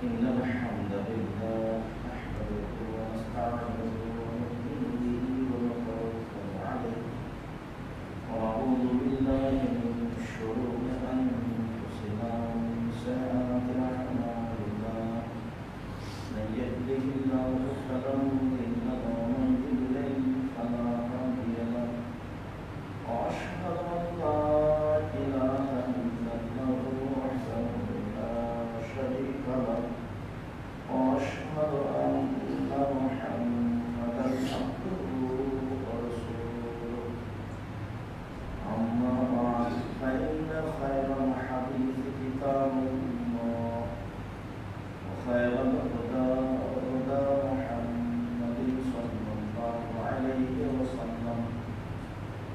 إن الحمد لله نحمده ونستعينه ونؤمن به ونتوكل عليه ونعوذ بالله من شرور أنفسنا ومن سيئات أعمالنا من يهده الله فلا مضل له ومن يضلل فلا هادي له وأشهد أن لا إله إلا الله وحده لا شريك له وأشهد أن محمدا عبده ورسوله أما بعد فإن خير الحديث كتاب الله وخير الهدى هدى محمد صلى الله عليه وسلم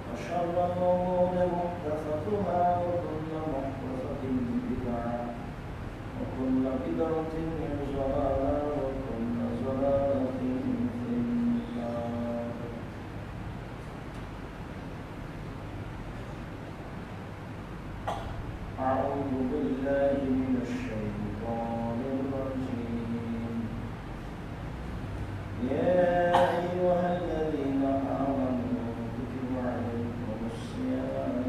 وشر الأمور محدثاتها وكل محدثة بدعة وكل بدعة ضلالة وكل ضلالة في النار. أعوذ بالله من الشيطان الرجيم. يا أيها الذين آمنوا كتب عليكم الصيام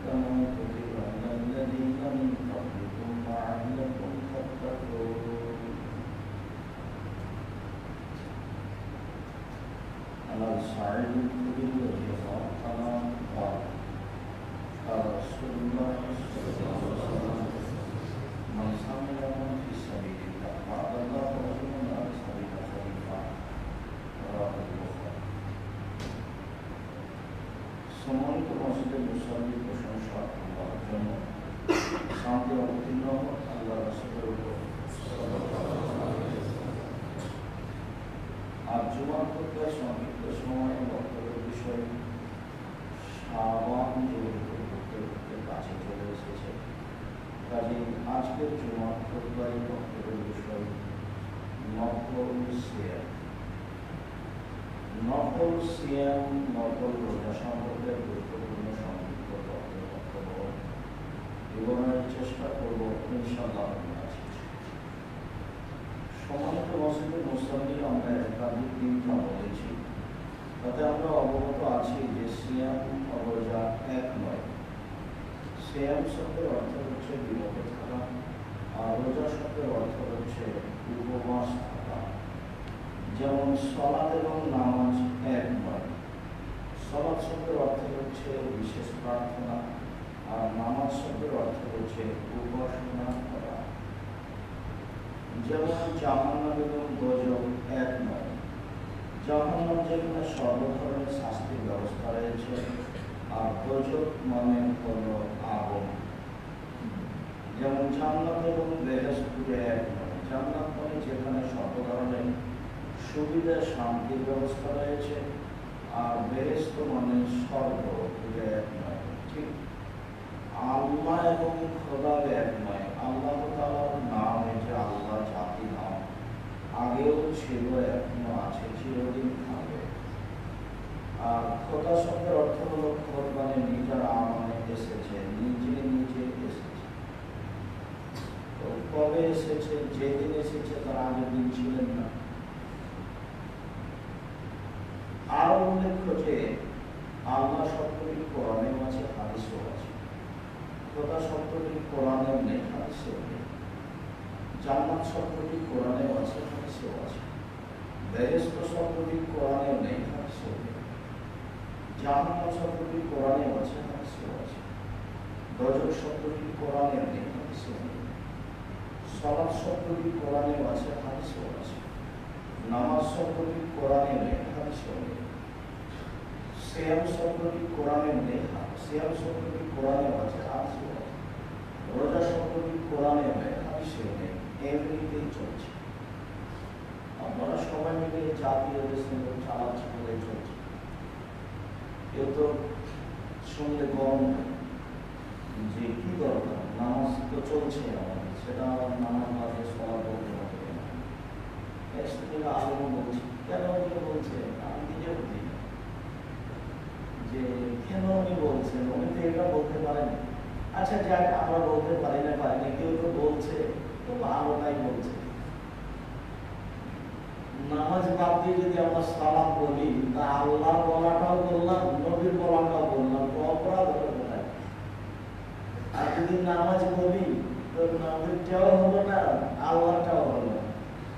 كما كتب على الذين من قبلكم لعلكم تتقون. عن سعيد بن أبي وقال قال رسول الله صلى الله عليه وسلم من صام يوما في سبيل الله وعد الله رجلا على سبيل خليفة رواه البخاري. সম্মানিত মসজিদের মুসল্লি প্রশংসা আল্লাহর জন্য, শান্তি অবতীর্ণ আল্লাহ রাসূলের উপর। আজ জুমার খুতবায় সংক্ষিপ্ত সময়ে বক্তব্যের বিষয় শাবান যেহেতু ঘুরতে ঘুরতে কাছে চলে এসেছে, কাজেই আজকের জুমার খুতবায় বক্তব্যের বিষয় নফল সিয়াম। নফল সিয়াম, নফল রোজা সম্পর্কে গুরুত্বপূর্ণ সংক্ষিপ্ত বক্তব্য বিবরণের চেষ্টা করব ইনশাআল্লাহ। সম্মানিত মসজিদের মুসল্লি, আমরা একাধিক দিন বলেছি, তাতে আমরা অবগত আছি যে সিয়াম ও রোজা এক নয়। সিয়াম শব্দের অর্থ হচ্ছে বিরত থাকা, আর রোজা শব্দের অর্থ হচ্ছে উপবাস থাকা। যেমন সালাত এবং নামাজ এক নয়। সালাত শব্দের অর্থ হচ্ছে বিশেষ প্রার্থনা, আর নামাজ শব্দের অর্থ হচ্ছে উপাসনা করা। যেমন জাহান্নাম এবং গজব এক নয়। জাহান্নাম যেখানে সর্বধরনের শাস্তির ব্যবস্থা রয়েছে, আর গজব মানে হলো আগুন। যেমন জান্নাত এবং বেহেশত এক নয়। জান্নাত মানে যেখানে সর্বধরনের সুবিধা শান্তির ব্যবস্থা রয়েছে, আর বেহেশত মানে স্বর্গ, এটা এক নয়। ঠিক আল্লাহ এবং খোদা এক নয়। আল্লাহ তাআলার নাম এটা আল্লাহ জাতি নাম, আগেও ছিল, এখনো আছে, চিরদিন থাকবে। আর খোদা শব্দের অর্থ হলো খোদ মানে নিজের আমলে এসেছে, নিজে নিজে এসেছে। তো কবে এসেছে? যেদিন এসেছে তার আগের দিন ছিলেন না। আরো উল্লেখ্য যে আল্লাহ শব্দটি কোরআনেও আছে, হাদিসেও আছে। খোদা শব্দটি কোরআনেও নেই, হাদিসেও নেই। জান্নাত শব্দটি কোরআনেও আছে, হাদিসেও আছে। বেহেশত শব্দটি কোরআনেও নেই, হাদিসেও নেই। জাহান্নাম শব্দটি কোরআনেও আছে, হাদিসেও আছে। দোজখ শব্দটি কোরআনেও নেই, হাদিসেও নেই। সালাত শব্দটি কোরআনেও আছে, হাদিসেও আছে। নামাজ শব্দটি কোরআনেও নেই, হাদিসেও নেই। সিয়াম শব্দটি কোরআনেও নেই, সিয়াম শব্দটি কোরআনেও আছে, হাদিসেও আছে। রোজা শব্দটি কোরআনেও নেই, হাদিসেও নেই। এমনিতেই চলছে। আপনারা সবাই মিলে জাতীয় দেশে চালাচ্ছে বলে চলছে। কেউ তো শুনলে গরম যে কি দরকার, নামাজ তো চলছে আমাদের, সেটা আমার নামাজ মাঝে সবার বলতে হবে। আলম বলছি, কেন উনি বলছে আমি নিজে বুঝি না যে কেন উনি বলছেন। উনি তো এটা বলতে পারেন। আচ্ছা যাক, আমরা বলতে পারি না, কেউ তো বলছে, তো ভালোটাই বলছে। নামাজ বাদ দিয়ে যদি আমরা সালাম বলি, তা আল্লাহ বলাটাও বললাম, নবীর বলাটাও বললাম, তো অপরাধ হলো কোথায়? আর যদি নামাজ বলি তো নবীরটাও হলো না, আল্লাহটাও হলো না।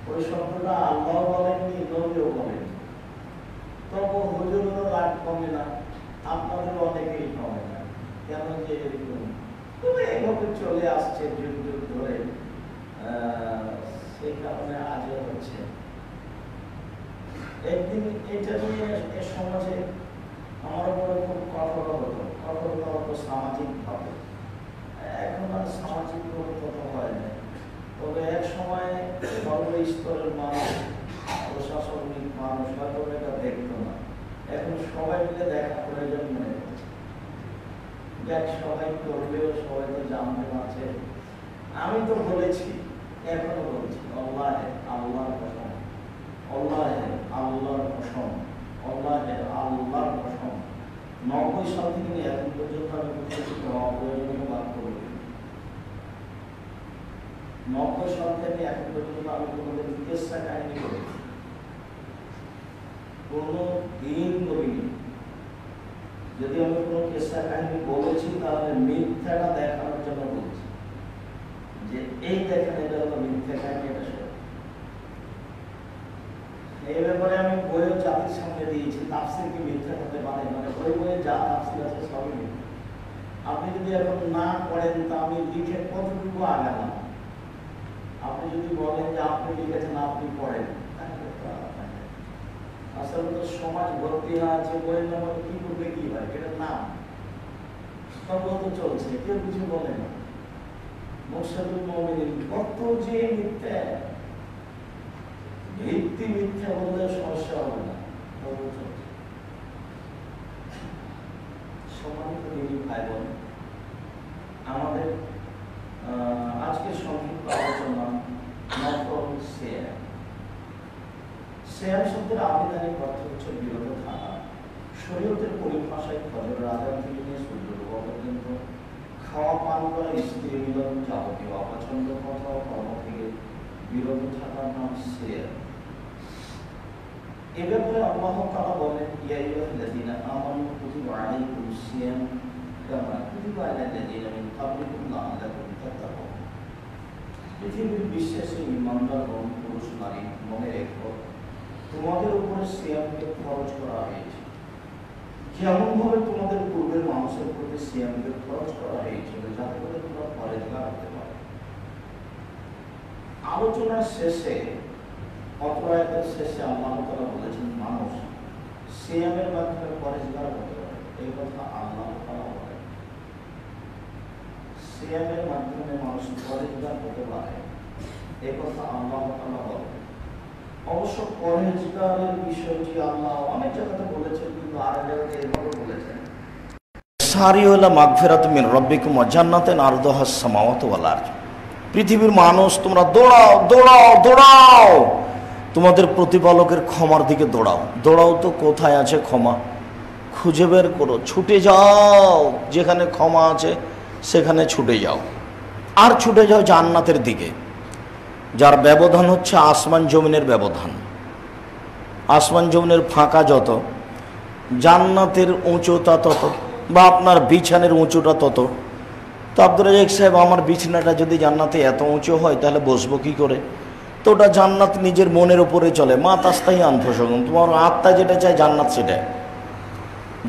ওই শব্দটা আল্লাহ বলেননি, নবীও বলেন। তবু হুজুরেরও রাগ কমে না, আপনাদের অনেকেই কমে না। কেন যে এরকম? তবে এভাবে চলে আসছে যুগ যুগ ধরে, সেই কারণে আজও হচ্ছে। একদিন এটা নিয়ে এ সমাজে আমার উপরে খুব কঠোরতা হতো সামাজিক ভাবে। এখন আর সামাজিক কথা হয় না। তবে এক সময় সর্বস্তরের মানুষ, প্রশাসনিক মানুষ হয়তো এটা দেখতো না। এখন সবাই মিলে দেখা প্রয়োজন মনে করছে। দেখ সবাই করলেও সবাই তো জানতে পারছে। আমি তো বলেছি, এখনো বলছি, আল্লাহর কসম, আল্লাহর কসম, আল্লাহর কসম। 90 সাল থেকে এখন পর্যন্ত আমি অপ্রয়োজনীয় বাক্য বলি। 90 সাল থেকে এখন পর্যন্ত আমি কোনোদিন কেসা কাহিনী করেছি, কোনো দিন বলিনি। যদি আমি কোনো কেসা কাহিনী বলেছি তাহলে মিথ্যাটা দেখানোর জন্য বলছি, যে এই দেখেন এটা হলো মিথ্যা কাহিনী, এটা সত্য। এই ব্যাপারে আমি বইও জাতির সামনে দিয়েছি, তাফসীর কি মিথ্যা হতে পারে? মানে ওই বইয়ে যা তাফসীর আছে সবই মিথ্যা। আপনি যদি এখন না পড়েন তা আমি লিখে কতটুকু আগালাম। আপনি যদি বলেন যে আপনি লিখেছেন, আপনি পড়েন, আসলে তো সমাজ ভর্তি আছে বইয়ের নাম কি করবে কি হয়, এটার নাম সর্বত চলছে, কেউ কিছু বলে না। মুরশিদুল মুমিনিন কত যে মিথ্যা, ভিত্তি মিথ্যা বললে সমস্যা হবে না। সম্মানিত দিনী ভাই বোন, আমাদের আজকে সংক্ষিপ্ত আলোচনা নফল সিয়াম। সিয়াম শব্দের আবিধানিক অর্থ হচ্ছে বিরত থাকা। শরীয়তের পরিভাষায় ফজরের আযান থেকে নিয়ে সূর্য ডোবা পর্যন্ত খাওয়া পান করা, স্ত্রী মিলন, যাবতীয় অপছন্দ কথা ও কর্ম থেকে বিরত থাকার নাম সিয়াম। এ ব্যাপারে আল্লাহ তাআলা বলেন, ইয়া আইয়ুহাল্লাযীনা আমানু কুতিবা আলাইকুমুস সিয়াম কামা কুতিবা আলাল্লাযীনা মিন ক্বাবলিকুম লাআল্লাকুম তাত্তাকুন। পৃথিবীর বিশ্বাসী ঈমানদারগণ, পুরুষ নারী, মনে রেখো, তোমাদের উপরে সিয়ামকে ফরজ করা হয়েছে, যেমনভাবে তোমাদের পূর্বের মানুষের প্রতি সিয়ামকে ফরজ করা হয়েছিল, যাতে করে তোমরা পরেজগার হতে পারো। আলোচনার শেষে, অপরাধের শেষে আল্লাহ তাআলা বলেছেন মানুষ সিয়ামের মাধ্যমে পরেজগার হতে পারে। এই কথা আল্লাহ তাআলা বলেন, সিয়ামের মাধ্যমে মানুষ পরেজগার হতে পারে, এই কথা আল্লাহ তাআলা বলেন। অবশ্য পরহেজগারের বিষয়টি আল্লাহ অনেক জায়গাতে বলেছেন, কিন্তু আরেক জায়গাতে এভাবে বলেছেন, সারিউলা মাগফিরাতুম মিন রাব্বিকুম ওয়া জান্নাতুন আরদুহাস সামাওয়াতু ওয়াল আরদ। পৃথিবীর মানুষ, তোমরা দৌড়াও দৌড়াও দৌড়াও, তোমাদের প্রতিপালকের ক্ষমার দিকে দৌড়াও। দৌড়াও তো কোথায় আছে ক্ষমা? খুঁজে বের করো, ছুটে যাও, যেখানে ক্ষমা আছে সেখানে ছুটে যাও। আর ছুটে যাও জান্নাতের দিকে, যার ব্যবধান হচ্ছে আসমান জমিনের ব্যবধান। আসমান জমিনের ফাঁকা যত, জান্নাতের উঁচুতা তত, বা আপনার বিছানের উঁচুটা তত। তো আব্দুর রাজ্জাক সাহেব, আমার বিছানাটা যদি জান্নাতে এত উঁচু হয় তাহলে বসবো কী করে? তো ওটা জান্নাত নিজের মনের উপরে চলে। মা তাস্তাহি আনফুসুকুম, তোমার আত্মা যেটা চায় জান্নাত সেটা।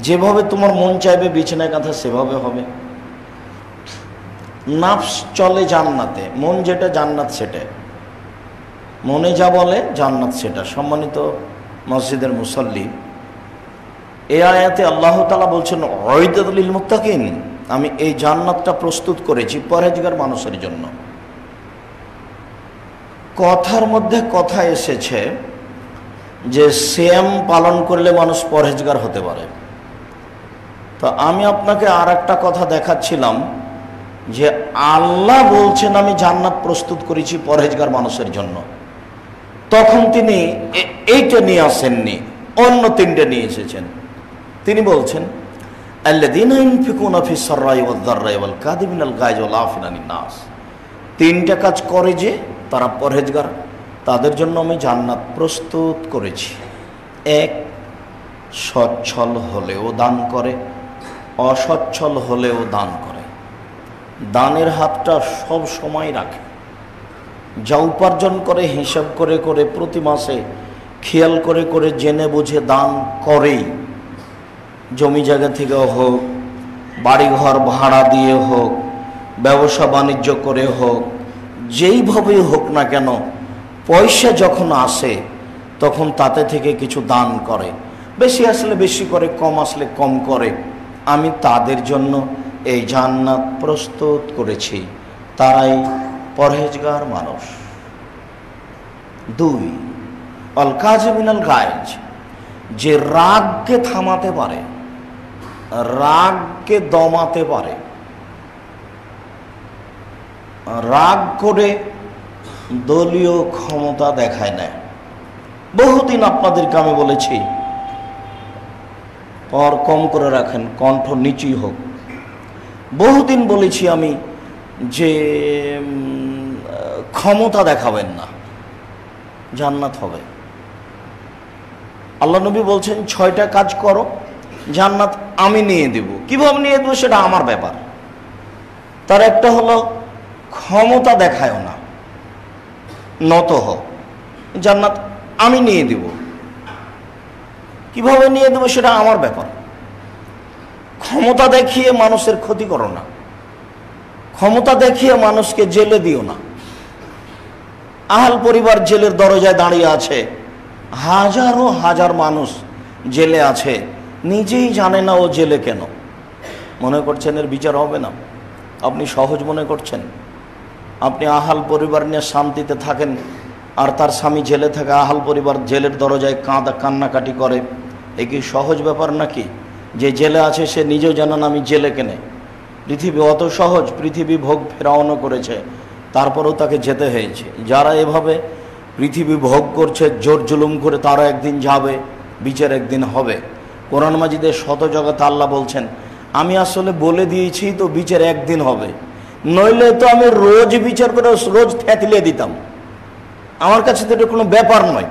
যেভাবে তোমার মন চাইবে বিছানায় কাঁথা সেভাবে হবে। নাফস চলে জান্নাতে, মন যেটা জান্নাত সেটা। মনে যা বলে জান্নাত সেটা। সম্মানিত মসজিদের মুসল্লি, এই আয়াতে আল্লাহ তাআলা বলছেন উইদ্দাত লিল মুত্তাকিন, আমি এই জান্নাতটা প্রস্তুত করেছি পরহেজগার মানুষের জন্য। কথার মধ্যে কথা এসেছে যে সিয়াম পালন করলে মানুষ পরহেজগার হতে পারে। তো আমি আপনাকে আর একটা কথা দেখাচ্ছিলাম যে আল্লাহ বলছেন আমি জান্নাত প্রস্তুত করেছি পরহেজগার মানুষের জন্য। তখন তিনি এইটা নিয়ে আসেননি, অন্য তিনটে নিয়ে এসেছেন। তিনি বলছেন আল্লাযীনা ইউনফিকুনা ফিস সাররাই ওয়াদ দাররাই ওয়াল কাযিমিনাল গায়জ ওয়াল আফিনা আনিন নাস। তিনটা কাজ করে যে তারা পরহেজগার, তাদের জন্য আমি জান্নাত প্রস্তুত করেছি। এক, সচ্ছল হলেও দান করে, অসচ্ছল হলেও দান করে। দানের হাতটা সব সময় রাখে। যা উপার্জন করে হিসাব করে করে প্রতি মাসে খেয়াল করে করে জেনে বুঝে দান করেই। জমি জায়গা থেকে হোক, বাড়িঘর ভাড়া দিয়ে হোক, ব্যবসা বাণিজ্য করে হোক, যেইভাবেই হোক না কেন, পয়সা যখন আসে তখন তাতে থেকে কিছু দান করে। বেশি আসলে বেশি করে, কম আসলে কম করে। আমি তাদের জন্য এই জান্নাত প্রস্তুত করেছি, তারাই পরহেজগার মানুষ। দুই, আল কাযিমিনাল গায়জ, যে রাগকে থামাতে পারে, রাগকে দমাতে পারে। রাগ করে দলীয় ক্ষমতা দেখায় না। বহুদিন আপনাদেরকে আমি বলেছি পর কম করে রাখেন, কণ্ঠ নিচুই হোক। বহুদিন বলেছি আমি যে ক্ষমতা দেখাবেন না, জান্নাত হবে। আল্লাহ নবী বলছেন 6টা কাজ করো, জান্নাত আমি নিয়ে দেব। কিভাবে নিয়ে দেবো সেটা আমার ব্যাপার। তার একটা হলো ক্ষমতা দেখায়ও না, নত হও, জান্নাত আমি নিয়ে দেব। কিভাবে নিয়ে দেবো সেটা আমার ব্যাপার। ক্ষমতা দেখিয়ে মানুষের ক্ষতি করো না, ক্ষমতা দেখিয়ে মানুষকে জেলে দিও না। আহাল পরিবার জেলের দরজায় দাঁড়িয়ে আছে, হাজারো হাজার মানুষ জেলে আছে, নিজেই জানে না ও জেলে কেন। মনে করছেন এর বিচার হবে না? আপনি সহজ মনে করছেন? আপনি আহাল পরিবার নিয়ে শান্তিতে থাকেন, আর তার স্বামী জেলে থাকে, আহাল পরিবার জেলের দরজায় কান্নাকাটি করে। এ কি সহজ ব্যাপার নাকি? যে জেলে আছে সে নিজেও জানে না আমি জেলে কেনে। পৃথিবী অত সহজ? পৃথিবী ভোগ ফেরাউনও করেছে, তারপরেও তাকে যেতে হয়েছে। যারা এভাবে পৃথিবী ভোগ করছে জোর জুলুম করে, তারা একদিন যাবে, বিচার একদিন হবে। কোরআন মাজিদের শত জগতে আল্লাহ বলছেন আমি আসলে বলে দিয়েছি তো বিচার একদিন হবে, নইলে তো আমি রোজ বিচার করে রোজ থেতলে দিতাম। আমার কাছে তো এটা কোনো ব্যাপার নয়,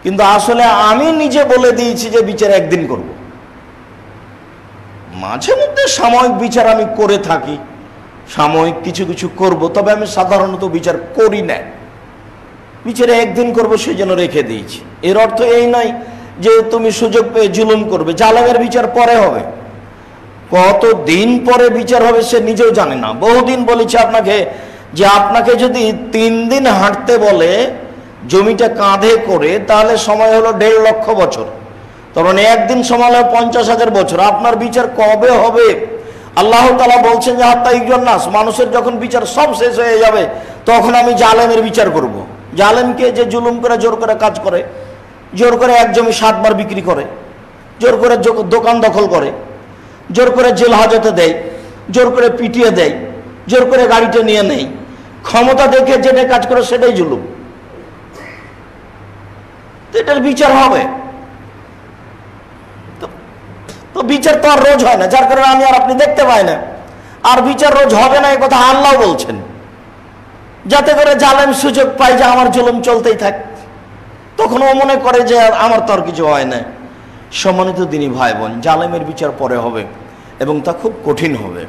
কিন্তু আসলে আমি নিজে বলে দিয়েছি যে বিচার একদিন করব। মাঝে মধ্যে সাময়িক বিচার আমি করে থাকি, সাময়িক কিছু কিছু করব, তবে আমি সাধারণত বিচার করি না। বিচারে একদিন করব সেই জন্য রেখে দিয়েছি। এর অর্থ এই নয় যে তুমি সুযোগ পেয়ে জুলুম করবে। জালেমের বিচার পরে হবে, কত দিন পরে বিচার হবে সে নিজেও জানে না। বহুদিন বলেছি আপনাকে যে আপনাকে যদি 3 দিন হাঁটতে বলে জমিটা কাঁধে করে, তাহলে সময় হলো 1.5 লক্ষ বছর। তখন একদিন সময় হলো 50,000 বছর। আপনার বিচার কবে হবে? আল্লাহ তাআলা বলছেন যে হাত্তা ইউজান নাস, মানুষের যখন বিচার সব শেষ হয়ে যাবে তখন আমি জালেমের বিচার করব। জালেমকে যে জুলুম করে জোর করে কাজ করে, জোর করে এক জমি 7 বার বিক্রি করে, জোর করে দোকান দখল করে, জোর করে জেল হাজতে দেয়, জোর করে পিটিয়ে দেয়, জোর করে গাড়িটা নিয়ে নেয়, ক্ষমতা দেখে যেটা কাজ করে সেটাই জুলুম। তো এটার বিচার হবে তো বিচার তো আর রোজ হয় না, যার কারণে আমি আর আপনি দেখতে পাই না। আর বিচার রোজ হবে না, এই কথা আল্লাহ বলছেন, যাতে করে জালেম সুযোগ পায় যে আমার জুলুম চলতেই থাক, তখন ও মনে করে যে আমার তো আর কিছু হয় না। সম্মানিত দিনী ভাই বোন, জালেমের বিচার পরে হবে এবং তা খুব কঠিন হবে।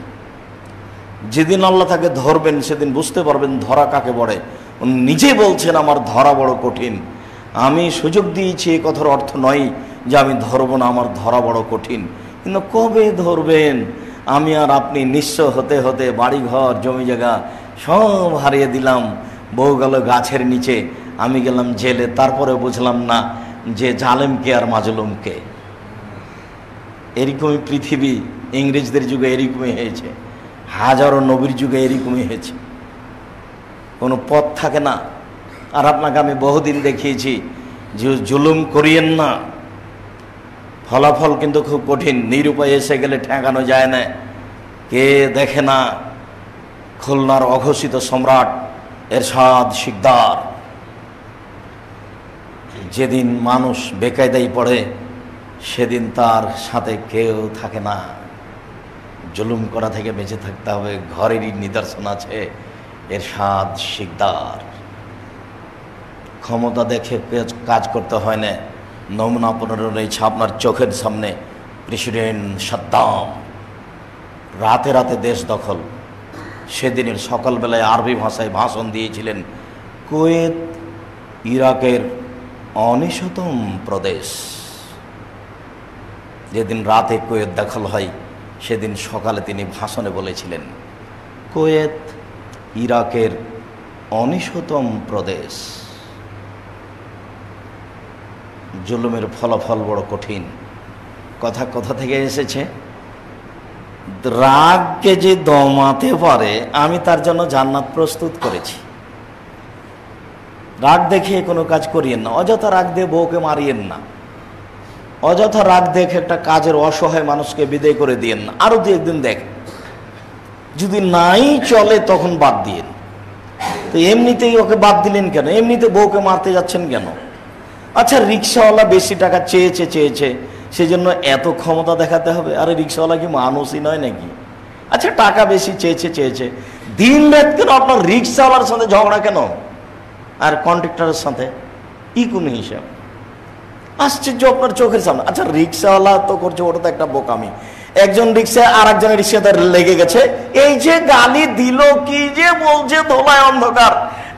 যেদিন আল্লাহ তাকে ধরবেন সেদিন বুঝতে পারবেন ধরা কাকে বলে। উনি নিজেই বলছেন আমার ধরা বড় কঠিন। আমি সুযোগ দিয়েছি এই কথার অর্থ নয় যে আমি ধরবো না, আমার ধরা বড় কঠিন। কিন্তু কবে ধরবেন? আমি আর আপনি নিঃস্ব হতে হতে বাড়িঘর জমি জায়গা সব হারিয়ে দিলাম, বউ গেল গাছের নিচে, আমি গেলাম জেলে, তারপরে বুঝলাম না যে জালেমকে আর মাজলুমকে। এরকমই পৃথিবী ইংরেজদের যুগে এরকমই হয়েছে, হাজারো নবীর যুগে এরকমই হয়েছে, কোনো পথ থাকে না। আর আপনাকে আমি বহুদিন দেখিয়েছি যে জুলুম করিয়েন না, ফলাফল কিন্তু খুব কঠিন। নিরুপায় এসে গেলে ঠেকানো যায় না। কে দেখে না খুলনার অঘোষিত সম্রাট এরশাদ শিকদার, যেদিন মানুষ বেকায়দায় পড়ে সেদিন তার সাথে কেউ থাকে না। জুলুম করা থেকে বেঁচে থাকতে হবে, ঘরেরই নিদর্শন আছে এরশাদ শিকদার। ক্ষমতা দেখে কাজ করতে হয় না। নমুনা পুনর রয়েছে আপনার চোখের সামনে, প্রেসিডেন্ট সাদ্দাম রাতে রাতে দেশ দখল। সেদিনের সকালবেলায় আরবি ভাষায় ভাষণ দিয়েছিলেন, কুয়েত ইরাকের অনিশতম প্রদেশ। যেদিন রাতে কুয়েত দখল হয় সেদিন সকালে তিনি ভাষণে বলেছিলেন, কুয়েত ইরাকের অনিশতম প্রদেশ। জুলুমের ফলাফল বড় কঠিন। কথা কোথা থেকে এসেছে? রাগকে যে দমাতে পারে আমি তার জন্য জান্নাত প্রস্তুত করেছি। রাগ দেখে কোনো কাজ করিয়েন না, অযথা রাগ দিয়ে বউকে মারিয়েন না, অযথা রাগ দেখে একটা কাজের অসহায় মানুষকে বিদায় করে দিয়েন না। আরো 2 একদিন দেখ, যদি নাই চলে তখন বাদ দিয়েন। তো এমনিতেই ওকে বাদ দিলেন কেন? এমনিতে বউকে মারতে যাচ্ছেন কেন? আচ্ছা, রিক্সাওয়ালা বেশি টাকা চেয়েছে সেই জন্য এত ক্ষমতা দেখাতে হবে? আরে রিক্সাওয়ালা কি মানুষই নয় নাকি? আচ্ছা, টাকা বেশি চেয়েছে, দিন রাত কেন আপনার রিক্সাওয়ালার সাথে ঝগড়া কেন? আর কন্ট্রাক্টরের সাথে কি কোনো হিসাব? আশ্চর্য আপনার চোখের সামনে। আচ্ছা, রিক্সাওয়ালা তো করছে, ওটা তো একটা বোকামি। একজন রিক্সা আর একজনের রিক্সাতে লেগে গেছে, এই যে গালি দিল, কি যে বলছে ধোলায় অন্ধকার,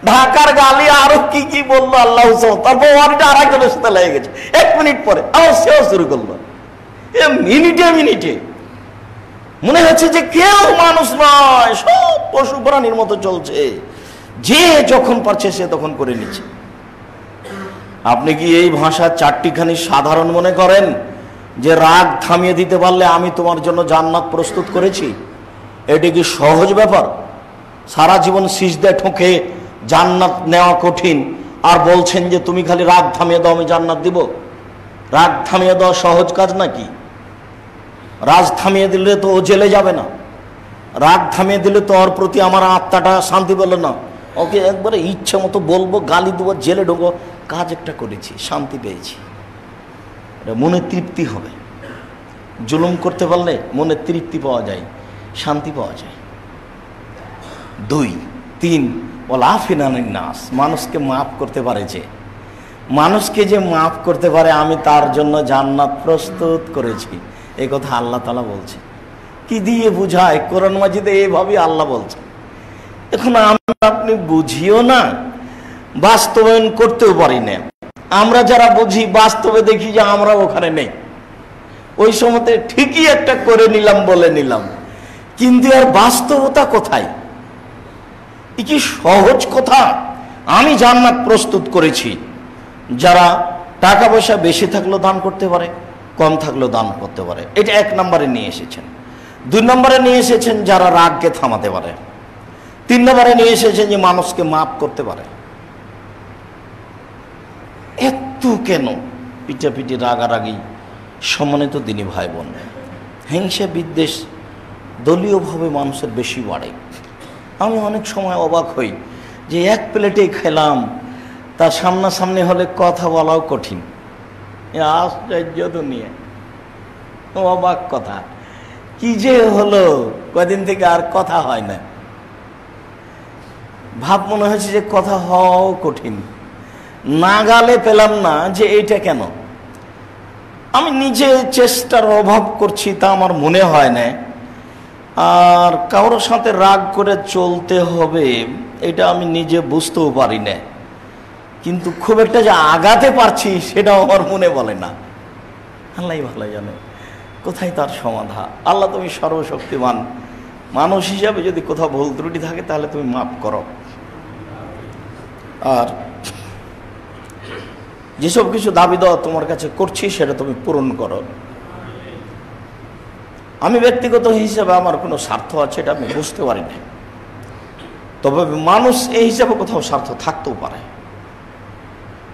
ঢাকার গালি আরো কি কি বললো আল্লাহ, তারপর ওয়ারিটা আর একজনের সাথে লেগে গেছে। 1 মিনিট পরে আবার সেও শুরু করলো। মিনিটে মনে হচ্ছে যে কেউ মানুষ নয়, সব পশু প্রাণীর মতো চলছে, যে যখন পারছে সে তখন করে নিচ্ছে। আপনি কি এই ভাষা 4টিখানি সাধারণ মনে করেন যে রাগ থামিয়ে দিতে পারলে আমি তোমার জন্য জান্নাত প্রস্তুত করেছি? এটি কি সহজ ব্যাপার? সারা জীবন সিজদায় ঠোকে জান্নাত নেওয়া কঠিন, আর বলছেন যে তুমি খালি রাগ থামিয়ে দাও আমি জান্নাত দিব? রাগ থামিয়ে দেওয়া সহজ কাজ নাকি? রাগ থামিয়ে দিলে তো ও জেলে যাবে না, রাগ থামিয়ে দিলে তো ওর প্রতি আমার আত্মাটা শান্তি পেল না। ওকে একবারে ইচ্ছে মতো বলবো, গালি দেবো, জেলে ঢোকো, কাজ একটা করেছি, শান্তি পেয়েছি, মনে তৃপ্তি হবে। জুলুম করতে পারলে মনে তৃপ্তি পাওয়া যায়, শান্তি পাওয়া যায়। 2, 3 ওয়ালাফিনানিন নাস, মানুষকে মাফ করতে পারে যে, মানুষকে যে মাফ করতে পারে আমি তার জন্য জান্নাত প্রস্তুত করেছি। এই কথা আল্লাহ তাআলা বলছে। কি দিয়ে বুঝায়? কোরআন মাজিদে এইভাবে আল্লাহ বলছে। এখন আপনি বুঝিও না, বাস্তবায়ন করতেও পারি না। আমরা যারা বুঝি বাস্তবে দেখি যে আমরা ওখানে নেই। ওই সময়তে ঠিকই একটা করে নিলাম, বলে নিলাম, কিন্তু আর বাস্তবতা কোথায়? এ কি সহজ কথা? আমি জান্নাত প্রস্তুত করেছি। যারা টাকা পয়সা বেশি থাকলেও দান করতে পারে, কম থাকলেও দান করতে পারে, এটা 1 নম্বরে নিয়ে এসেছেন। 2 নম্বরে নিয়ে এসেছেন যারা রাগকে থামাতে পারে। 3 নম্বরে নিয়ে এসেছেন যে মানুষকে মাফ করতে পারে। এত কেন পিটাপিটি রাগারাগি? সম্মানিত দিনী ভাই বোন, হিংসা বিদ্বেষ দলীয়ভাবে মানুষের বেশি বাড়ে। আমি অনেক সময় অবাক হই যে এক প্লেটেই খেলাম, তার সামনাসামনি হলে কথা বলাও কঠিন। আশ্চর্য দুনিয়া, অবাক কথা। কি যে হলো, কদিন থেকে আর কথা হয় না। ভাব মনে হয়েছে যে কথা হওয়াও কঠিন। নাগালে পেলাম না যে এইটা কেন। আমি নিজে চেষ্টার অভাব করছি তা আমার মনে হয় না, আর কারোর সাথে রাগ করে চলতে হবে এটা আমি নিজে বুঝতেও পারি না, কিন্তু খুব একটা যে আগাতে পারছি সেটাও আমার মনে বলে না। আল্লাহ ভালো জানে কোথায় তার সমাধা। আল্লাহ তুমি সর্বশক্তিমান, মানুষ হিসাবে যদি কোথাও ভুল ত্রুটি থাকে তাহলে তুমি মাফ করো, আর যেসব কিছু দাবি দেওয়া তোমার কাছে করছি সেটা তুমি পূরণ করো। আমি ব্যক্তিগত হিসেবে আমার কোনো স্বার্থ আছে এটা আমি বুঝতে পারি না, তবে মানুষ এই হিসাবে কোথাও স্বার্থ থাকতেও পারে,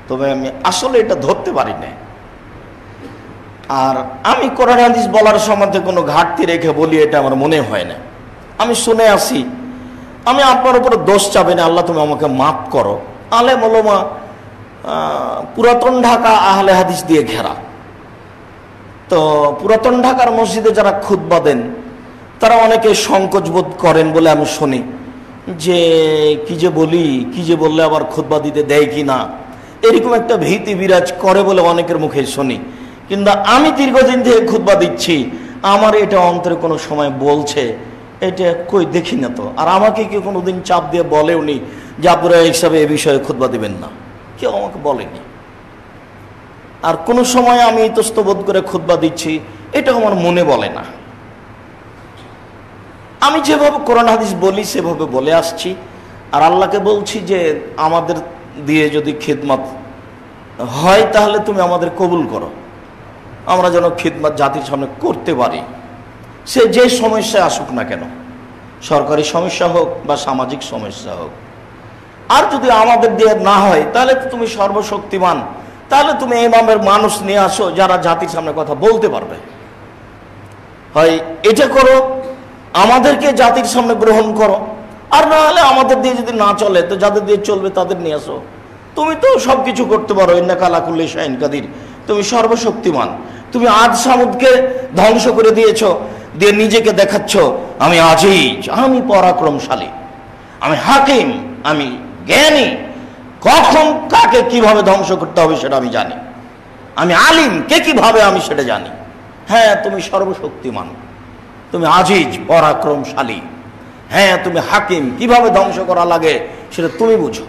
তবে আমি আসলে এটা ধরতে পারি না। আর আমি কোরআন হাদিস বলার সম্বন্ধে কোনো ঘাটতি রেখে বলি এটা আমার মনে হয় না। আমি শুনে আসি, আমি আপনার উপরে দোষ চাবে না, আল্লাহ তুমি আমাকে মাফ করো। আলেম ওলামা পুরাতন ঢাকা আহলে হাদিস দিয়ে ঘেরা, তো পুরাতন ঢাকার মসজিদে যারা খুতবা দেন তারা অনেকে সংকোচ বোধ করেন বলে আমি শুনি, যে কি যে বলি, কি যে বললে আবার খুতবা দিতে দেয় কি না, এরকম একটা ভীতি বিরাজ করে বলে অনেকের মুখে শুনি। কিন্তু আমি দীর্ঘদিন থেকে খুতবা দিচ্ছি, আমার এটা অন্তরে কোনো সময় বলছে এটা কই দেখি না তো। আর আমাকে কেউ কোনোদিন চাপ দিয়ে বলেও নি যে আপনারা হিসাবে এ বিষয়ে খুতবা দিবেন না, কেউ আমাকে বলেনি। আর কোনো সময় আমি ইতস্তবোধ করে খুতবা দিচ্ছি এটা আমার মনে বলে না। আমি যেভাবে কোরআন হাদিস বলি সেভাবে বলে আসছি, আর আল্লাহকে বলছি যে আমাদের দিয়ে যদি খিদমত হয় তাহলে তুমি আমাদের কবুল করো, আমরা যেন খিদমত জাতির সামনে করতে পারি, সে যে সমস্যায় আসুক না কেন, সরকারি সমস্যা হোক বা সামাজিক সমস্যা হোক। আর যদি আমাদের দিয়ে না হয় তাহলে তুমি সর্বশক্তিমান, তাহলে তুমি ইমামের মানুষ নিয়ে আসো যারা জাতির সামনে কথা বলতে পারবে। হয় এটা করো, আমাদেরকে জাতির সামনে গ্রহণ করো, আর না হলে আমাদের দিয়ে যদি না চলে তো যাদের দিয়ে চলবে তাদের নিয়ে আসো। তুমি তো সব কিছু করতে পারো, ইন্নাকা আলা কুল্লি শাইইন কাদির, তুমি সর্বশক্তিমান। তুমি আদ সামুদকে ধ্বংস করে দিয়েছো, দিয়ে নিজেকে দেখাচ্ছ আমি আজিজ, আমি পরাক্রমশালী, আমি হাকিম, আমি জ্ঞানী, কখন কাকে কিভাবে ধ্বংস করতে হবে সেটা আমি জানি, আমি আলিম, কে কিভাবে আমি সেটা জানি। হ্যাঁ তুমি সর্বশক্তিমান, তুমি আজিজ পরাক্রমশালী, হ্যাঁ তুমি হাকিম, কিভাবে ধ্বংস করা লাগে সেটা তুমি বুঝো,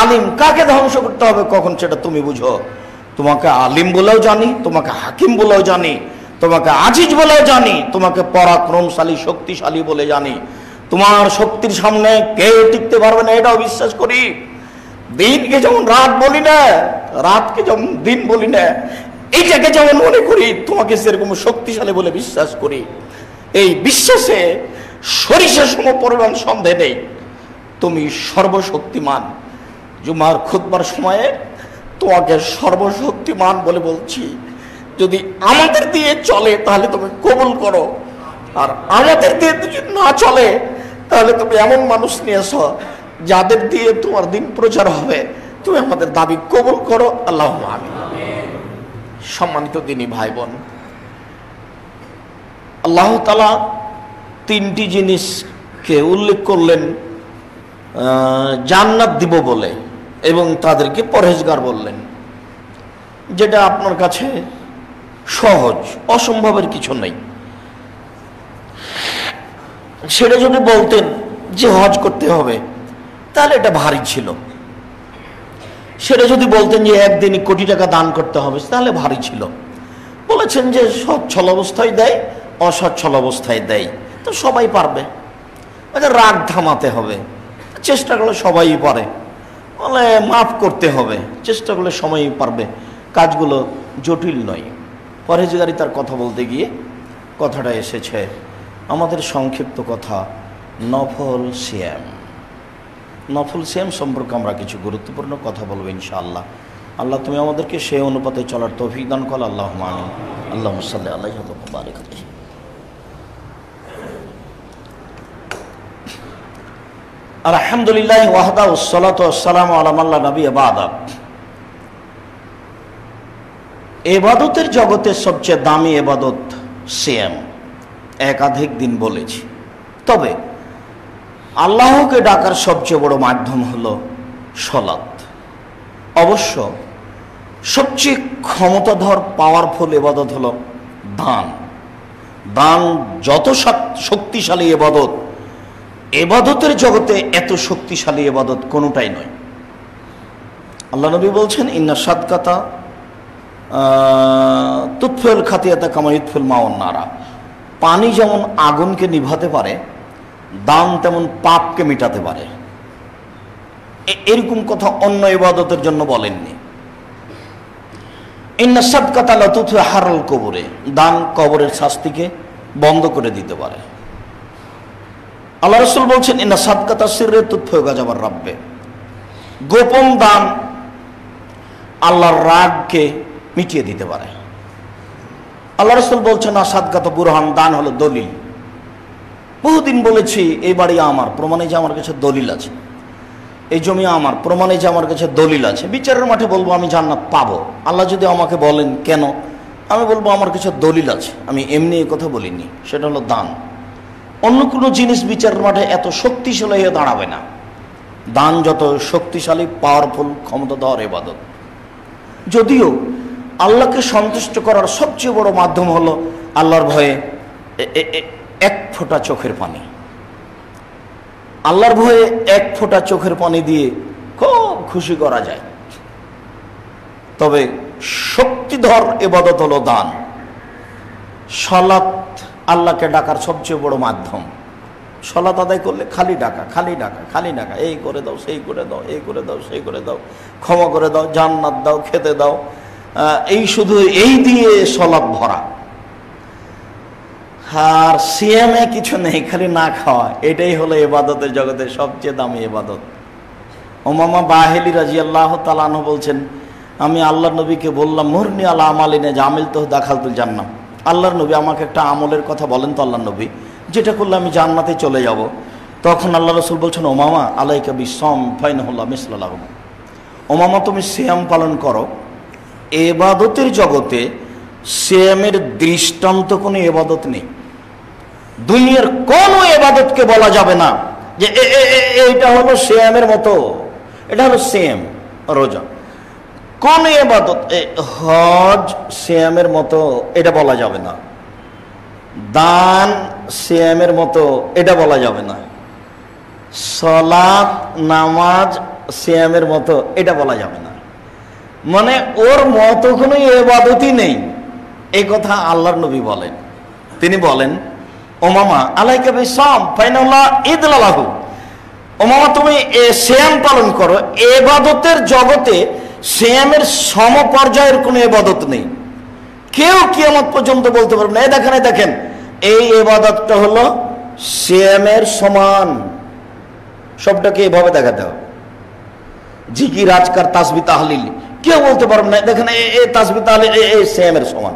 আলিম কাকে ধ্বংস করতে হবে কখন সেটা তুমি বুঝো। তোমাকে আলিম বলেও জানি, তোমাকে হাকিম বলেও জানি, তোমাকে আজিজ বলেও জানি, তোমাকে পরাক্রমশালী শক্তিশালী বলে জানি। তোমার শক্তির সামনে কেউ টিকতে পারবে না এটাও বিশ্বাস করি। দিনকে যেমন রাত বলি না, রাতকে যেমন দিন বলি না, এইটাকে যেমন মনে করি তোমাকে সেরকম শক্তিশালী বলে বিশ্বাস করি। এই বিশ্বাসে সরিষা সম পরিমাণ সন্দেহ নেই, তুমি সর্বশক্তিমান। জুমার খুতবার সময়ে তোমাকে সর্বশক্তিমান বলে বলছি, যদি আমাদের দিয়ে চলে তাহলে তুমি কবুল করো, আর আমাদের দিয়ে যদি না চলে তাহলে তুমি এমন মানুষ নিয়ে এসো যাদের দিয়ে তোমার দিন প্রচার হবে, তুমি আমাদের দাবি কবুল করো। আল্লাহুম্মা আমিন। সম্মানিত দিনী ভাই বোন, আল্লাহ তাআলা তিনটি জিনিসকে উল্লেখ করলেন জান্নাত দিব বলে, এবং তাদেরকে পরহেজগার বললেন, যেটা আপনার কাছে সহজ, অসম্ভবের কিছু নেই। সেটা যদি বলতেন যে হজ করতে হবে তাহলে এটা ভারী ছিল, সেটা যদি বলতেন যে একদিনই কোটি টাকা দান করতে হবে তাহলে ভারী ছিল। বলেছেন যে সচ্ছল অবস্থায় দেয়, অসচ্ছল অবস্থায় দেয়, তো সবাই পারবে। রাগ থামাতে হবে, চেষ্টা করলে সবাই পারে। বলে মাফ করতে হবে, চেষ্টা করলে সবাই পারবে। কাজগুলো জটিল নয়। পরহেজগারিতার কথা বলতে গিয়ে কথাটা এসেছে, আমাদের সংক্ষিপ্ত কথা নফল সিয়াম। নফল সিয়াম সম্পর্কে আমরা কিছু গুরুত্বপূর্ণ কথা বলবো ইনশাআল্লাহ। আল্লাহ তুমি আমাদেরকে সেই অনুপাতে চলার তৌফিক দান করো। আল্লাহুম্মা আমিন। আল্লাহুম্মা সাল্লি আলাইহি ওয়া বারিক আলাইহি। আলহামদুলিল্লাহ ওয়াহদা ওয়াসসালাতু ওয়াসসালামু আলা মান লা নাবিয়্যা বা'দা। ইবাদতের জগতে সবচেয়ে দামি ইবাদত সিয়াম, একাধিক দিন বলেছি। তবে আল্লাহকে ডাকার সবচেয়ে বড় মাধ্যম হলো সালাত। অবশ্য সবচেয়ে ক্ষমতাধর পাওয়ারফুল ইবাদত হলো দান। দান যত শক্তিশালী ইবাদত, ইবাদতের জগতে এত শক্তিশালী ইবাদত কোনোটাই নয়। আল্লাহ নবী বলছেন, ইন্না সাদকাতা তুতফিউল খাতিয়াতা কামা ইউতফিউল মাউন নারা। পানি যেমন আগুনকে নিভাতে পারে, দান তেমন পাপকে মেটাতে পারে। এরকম কথা অন্য ইবাদতের জন্য বলেননি। ইন্না সাদকাতা লা তুতফি হারাল কবরে, দান কবরের শাস্তিকে বন্ধ করে দিতে পারে। আল্লাহ রাসূল বলছেন, ইন্না সাদকাতা সিররে তুতফি গাজাবার রাব্বে, গোপন দান আল্লাহর রাগকে মিটিয়ে দিতে পারে। আল্লাহ রাসূল বলছেন, না সাদকাত বুরহান, দান হলো দলিল। বহুদিন বলেছি এই বাড়ি আমার, প্রমাণে যে আমার কাছে দলিল আছে, এই জমি আমার, প্রমাণে যে আমার কাছে দলিল আছে। বিচারের মাঠে বলবো আমি জান্নাত পাবো। আল্লাহ যদি আমাকে বলেন কেন, আমি বলবো আমার কাছে দলিল আছে, আমি এমনি এই কথা বলিনি। সেটা হলো দান। অন্য কোনো জিনিস বিচারের মাঠে এত শক্তিশালী হয়ে দাঁড়াবে না। দান যত শক্তিশালী, পাওয়ারফুল, ক্ষমতাধর ইবাদত। যদিও আল্লাহকে সন্তুষ্ট করার সবচেয়ে বড় মাধ্যম হলো আল্লাহর ভয়ে এক ফোঁটা চোখের পানি। আল্লাহর ভয়ে এক ফোঁটা চোখের পানি দিয়ে খুব খুশি করা যায়। তবে শক্তিধর ইবাদত হলো দান। সালাত আল্লাহকে ডাকার সবচেয়ে বড় মাধ্যম। সালাত আদায় করলে খালি ডাকা, খালি ডাকা, খালি ডাকা, এই করে দাও, সেই করে দাও, এই করে দাও, সেই করে দাও, ক্ষমা করে দাও, জান্নাত দাও, খেতে দাও, এই শুধু এই দিয়ে সালাত ভরা। আর সিয়ামে কিছু নেই, খালি না খাওয়া। এটাই হলো ইবাদতের জগতের সবচেয়ে দামি ইবাদত। উমামা বাহিলি রাদিয়াল্লাহু তাআলা আনহু বলছেন, আমি আল্লাহর নবীকে বললাম, মুরনি আলা আমালিনা জামিল তো দাখালতুল জান্নাহ। আল্লাহর নবী আমাকে একটা আমলের কথা বলেন তো আল্লাহর নবী, যেটা করলে আমি জান্নাতে চলে যাব। তখন আল্লাহ রাসূল বলছেন, ওমামা আলাইকা বিসসাম ফাইনাহুল্লাহ মিসলাহু। ওমামা তুমি সিয়াম পালন করো। ইবাদতের জগতে সিয়ামের দৃষ্টান্ত কোনো ইবাদত নেই। দুনিয়ার কোনো ইবাদতকে বলা যাবে না যে এইটা হলো সিয়ামের মতো, এটা হলো সিয়াম, রোজা। কোন ইবাদত, হজ সিয়ামের মতো এটা বলা যাবে না। দান সিয়ামের মতো এটা বলা যাবে না। সালাত নামাজ সিয়ামের মতো এটা বলা যাবে না। মানে ওর মতো কোনো ইবাদতই নেই, এই কথা আল্লাহর নবী বলেন। তিনি বলেন, ওমামা আলাইকা বিসসাম ফাইনাল্লাহ ইদলালাহু। ওমামা তুমি সিয়াম পালন করো। ইবাদতের জগতে সিয়ামের সমপর্যায়ের কোনো ইবাদত নেই। কেউ কিয়ামত পর্যন্ত বলতে পারবে না, এই দেখেন, এই দেখেন, এই ইবাদতটা হলো সিয়ামের সমান। সবটাকে এভাবে দেখাতে হবে। জিকির, আজকার, তাসবিহ, তাহলিল, কেউ বলতে পারবে না দেখেন এই তাসবিহ তাহলিল এই সিয়ামের সমান,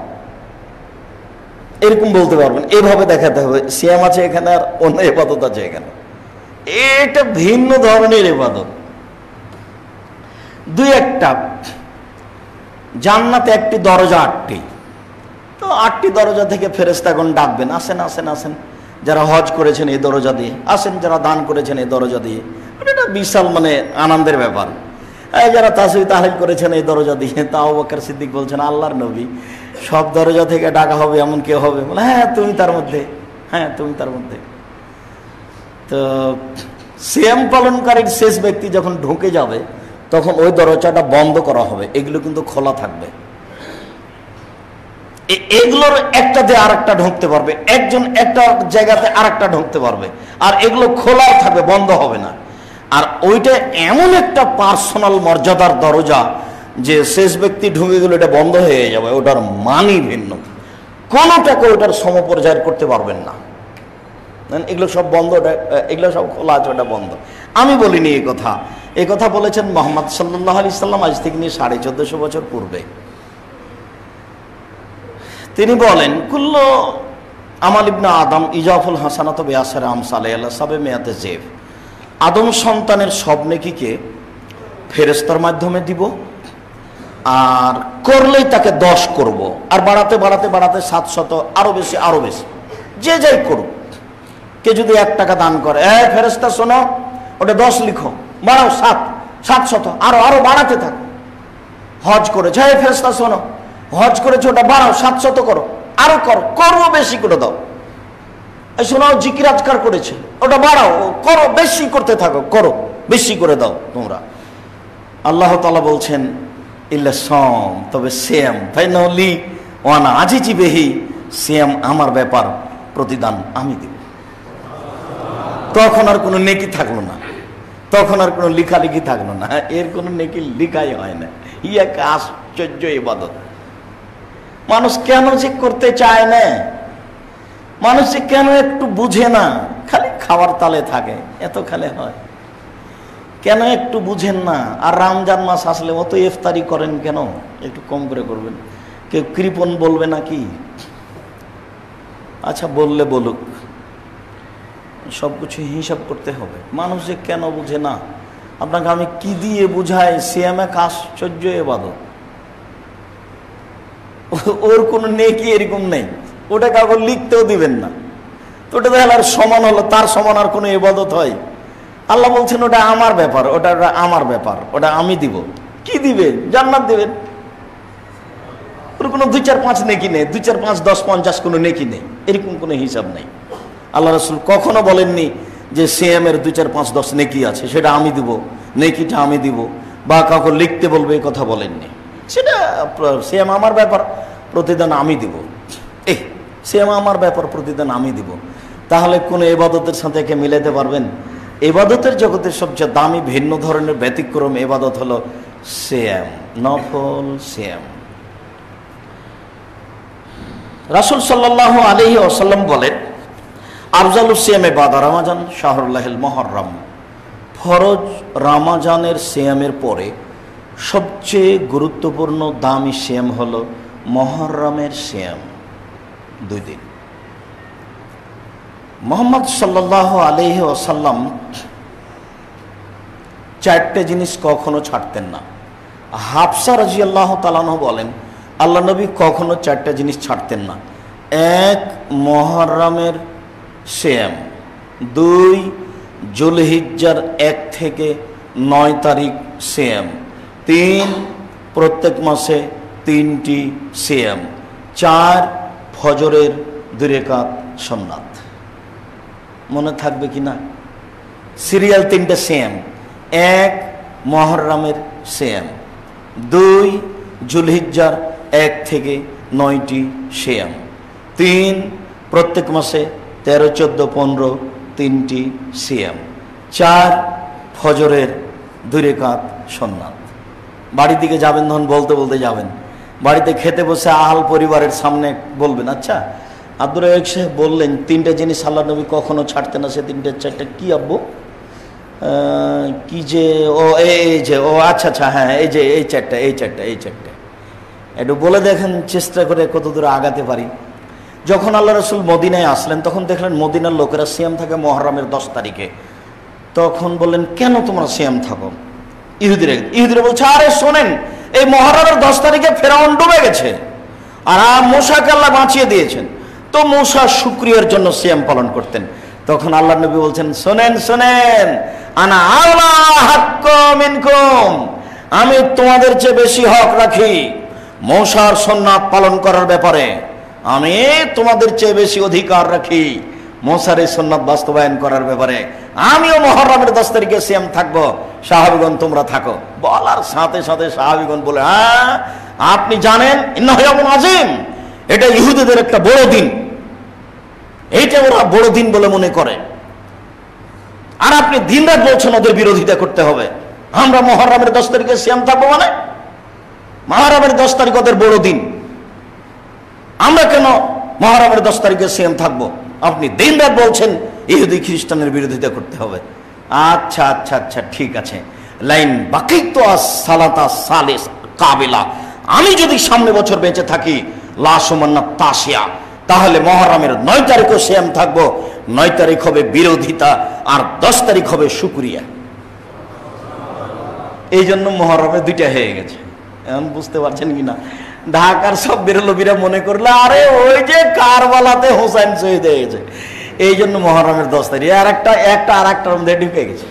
এরকম বলতে পারবেন। এভাবে দেখাতে হবে সিয়াম আছে এখানে আর অন্য ইবাদত আছে এখানে। এটা ভিন্ন ধরনের ইবাদত। দুই একটা, জান্নাতে একটি দরজা, আটটি। তো আটটি দরজা থেকে ফেরেশতাগণ ডাকবেন, আসেন আসেন আসেন, যারা হজ করেছেন এই দরজা দিয়ে আসেন, যারা দান করেছেন এই দরজা দিয়ে। এটা বিশাল মানে আনন্দের ব্যাপার। যারা তাসবিহ তাহলিল করেছেন এই দরজা দিয়ে। তা আবু বকর সিদ্দিক বলছেন, আল্লাহর নবী, সব দরজা থেকে ডাকা হবে এমন কেউ হবে? বলে, হ্যাঁ তুমি তার মধ্যে, হ্যাঁ তুমি তার মধ্যে। তো সিয়াম পালনকারীর শেষ ব্যক্তি যখন ঢুকে যাবে তখন ওই দরজাটা বন্ধ করা হবে, এগুলো কিন্তু খোলা থাকবে। এগুলোর একটা দিয়ে আরেকটা ঢুকতে পারবে, একজন একটা জায়গাতে আরেকটা ঢুকতে পারবে, আর এগুলো খোলা থাকবে, বন্ধ হবে না। আর ওইটা এমন একটা পার্সোনাল মর্যাদার দরজা যে শেষ ব্যক্তি ঢুকে গেলে এটা বন্ধ হয়ে যাবে, ওটার মানই ভিন্ন। কোনোটাকে ওটার সমপর্যায়ের করতে পারবেন না। এগুলো সব বন্ধ, এগুলো সব খোলা আছে, ওটা বন্ধ। আমি বলিনি এই কথা, এই কথা বলেছেন মুহাম্মদ সাল্লাল্লাহু আলাইহি সাল্লাম আজ থেকে নিয়ে 1450 বছর পূর্বে। তিনি বলেন, কুল্লু আমাল ইবনে আদম ইজাফুল হাসানাত বিআশরি আমসালি আলা সাবে মিয়াতে জিফ। আদম সন্তানের সব নেকিকে ফেরেশতার মাধ্যমে দিব, আর করলেই তাকে 10 করব, আর বাড়াতে বাড়াতে বাড়াতে 700, আরো বেশি আরো বেশি, যে যাই করুক। কে যদি 1 টাকা দান করে, ফেরেশতা শোনো, ওটা 10 লিখো, বাড়াও 700, আরো আরো বাড়াতে থাকো। হজ করেছে, ফেরেশতা শোনো, হজ করেছে, ওটা বাড়াও 700 করো, আরো করো, করো বেশি করে দাও। শোনো, জিকির আজকার করেছে, ওটা বাড়াও, করো, বেশি করতে থাকো, করো, বেশি করে দাও তোমরা। আল্লাহ তাআলা বলছেন, ইল্লা সাম, তবে সিয়াম ফাইনালি ওয়ানা আজিজি বিহি, সিয়াম আমার ব্যাপার, প্রতিদান আমি দেব। তখন আর কোনো নেকি থাকলো না, তখন আর কোনো লেখালেখি থাকলো না, এর কোনো নেকি লিখাই হয় না। এক আশ্চর্য ইবাদত। মানুষ কেন যে করতে চায় না, মানুষ যে কেন একটু বুঝে না, খালি খাওয়ার তালে থাকে, এত খালে হয় কেন একটু বুঝেন না। আর রমজান মাস আসলে অত ইফতারি করেন কেন? একটু কম করে করবেন। কেউ কৃপণ বলবে নাকি? আচ্ছা বললে বলুক, সবকিছু হিসাব করতে হবে। মানুষ যে কেন বুঝে না, আপনাকে আমি কি দিয়ে বুঝাই? সিয়াম এক আশ্চর্য ইবাদত, ওর কোনো নেকি এরকম নেই, ওটা কাউকে লিখতেও দিবেন না। তো ওটা তাহলে আর সমান হলো, তার সমান আর কোনো ইবাদত হয়? আল্লাহ বলছেন ওটা আমার ব্যাপার, ওটা আমার ব্যাপার, ওটা আমি দিব। কি দিবেন? জান্নাত দিবেন। ওর কোনো 2, 4, 5 নেকি নেই, 2, 4, 5, 10, 50 কোনো নেকি নেই, এরকম কোনো হিসাব নেই। আল্লাহ রাসূল কখনো বলেননি যে সিয়ামের 2, 4, 5, 10 নেকি আছে, সেটা আমি দিব, নেকিটা আমি দিব, বা কাউকে লিখতে বলবে, এই কথা বলেননি। সেটা সিয়াম আমার ব্যাপার, প্রতিদান আমি দিব। সিয়াম আমার ব্যাপার, প্রতিদান আমি দিব। তাহলে কোন ইবাদতের সাথে একে মিলাতে পারবেন? ইবাদতের জগতের সবচেয়ে দামি ভিন্ন ধরনের ব্যতিক্রম ইবাদত হলো সিয়াম, নফল সিয়াম। রাসূল সাল্লাল্লাহু আলাইহি ওয়াসাল্লাম বলেন, আফজালুস সিয়ামে বাদা রমাজান শাহরুল্লাহিল মুহররম। ফরজ রমাজানের সিয়ামের পরে সবচেয়ে গুরুত্বপূর্ণ দামি সিয়াম হলো মুহররমের সিয়াম, 2 দিন। মুহাম্মদ সাল্লাল্লাহু আলাইহি ওয়াসাল্লাম 4টে জিনিস কখনো ছাড়তেন না। হাফসা রাদিয়াল্লাহু তাআলা আনহা বলেন, আল্লাহ নবী কখনো 4টে জিনিস ছাড়তেন না। 1 মুহররমের সিয়াম, 2 যুলহিজ্জার 1 থেকে 9 তারিখ সিয়াম, 3 প্রত্যেক মাসে 3টি সিয়াম, 4 ফজরের 2 রাকাত সুন্নাত। মনে থাকবে কি না? সিরিয়াল 3টে সিয়াম, 1 মুহররমের সিয়াম, 2 যুলহিজ্জার 1 থেকে 9টি সিয়াম, 3 প্রত্যেক মাসে 13, 14, 15 3টি সিয়াম, 4 ফজরের 2 রাকাত সুন্নাত। বাড়ির দিকে যাবেন, তখন বলতে বলতে যাবেন, বাড়িতে খেতে বসে আহল পরিবারের সামনে বলবেন, আচ্ছা আব্দুর রাজ্জাক সাহেব বললেন 3টে জিনিস আল্লাহ নবী কখনো ছাড়তেন না, সে 3টে 4টে কি আব্বু? কি যে ও এই যে ও আচ্ছা আচ্ছা হ্যাঁ এই যে এই 4টে এই 4টে এই 4টে, একটু বলে দেখেন, চেষ্টা করে কত দূরে আগাতে পারি। যখন আল্লাহ রাসূল মদিনায় আসলেন, তখন দেখলেন মদিনার লোকেরা সিয়াম থাকে মুহররমের 10 তারিখে। তখন বললেন, কেন তোমরা সিয়াম থাকো? ইহুদিরা বলছে, আরে শোনেন, এই মুহররমের 10 তারিখে ফেরাউন ডুবে গেছে, আর মূসাকে আল্লাহ বাঁচিয়ে দিয়েছেন, তো মূসা শুকরিয়ার জন্য সিয়াম পালন করতেন। তখন আল্লাহ নবী বলছেন, শোনেন শোনেন, আনা আলা হাক্কা মিনকুম, আমি তোমাদের চেয়ে বেশি হক রাখি মূসার সুন্নাত পালন করার ব্যাপারে, আমি তোমাদের চেয়ে বেশি অধিকার রাখি মূসার এই সুন্নাত বাস্তবায়ন করার ব্যাপারে। আমিও মুহররমের 10 তারিখে সিয়াম থাকবো, সাহাবীগণ তোমরা থাকো। বলার সাথে সাথে সাহাবীগণ বলে, হ্যাঁ আপনি জানেন, ইন্নাহু ইয়াউমুন আযীম, এটা ইহুদিদের একটা বড় দিন, এইটা ওরা বড় দিন বলে মনে করে, আর আপনি দিনরাত বলছেন ওদের বিরোধিতা করতে হবে। আমরা মুহররমের 10 তারিখে সিয়াম থাকবো, মানে মুহররমের 10 তারিখ ওদের বড় দিন, আমরা কেন মুহররমের 10 তারিখে সিয়াম থাকবো? আপনি দিনরাত বলছেন ইহুদি খ্রিস্টানের বিরোধিতা করতে হবে। আচ্ছা আচ্ছা আচ্ছা ঠিক আছে, লাইন বাকিতু আস-সালাতা সালিস কাবিলা, আমি যদি সামনে বছর বেঁচে থাকি লা সুমান্না তাসিয়া, তাহলে মুহররমের 9 তারিখও সিয়াম থাকবো। 9 তারিখ হবে বিরোধিতা আর 10 তারিখ হবে শুকরিয়া। এই জন্য মুহররমে 2টা হয়ে গেছে। এখন বুঝতে পারছেন কিনা? ঢাকার সব বেরলবিরা মনে করলে আরে ওই যে কারবালাতে হোসেন শহীদ হয়ে গেছে, এই জন্য মুহররমের 10 তারিখ আর একটা মধ্যে ঢুকে গেছে।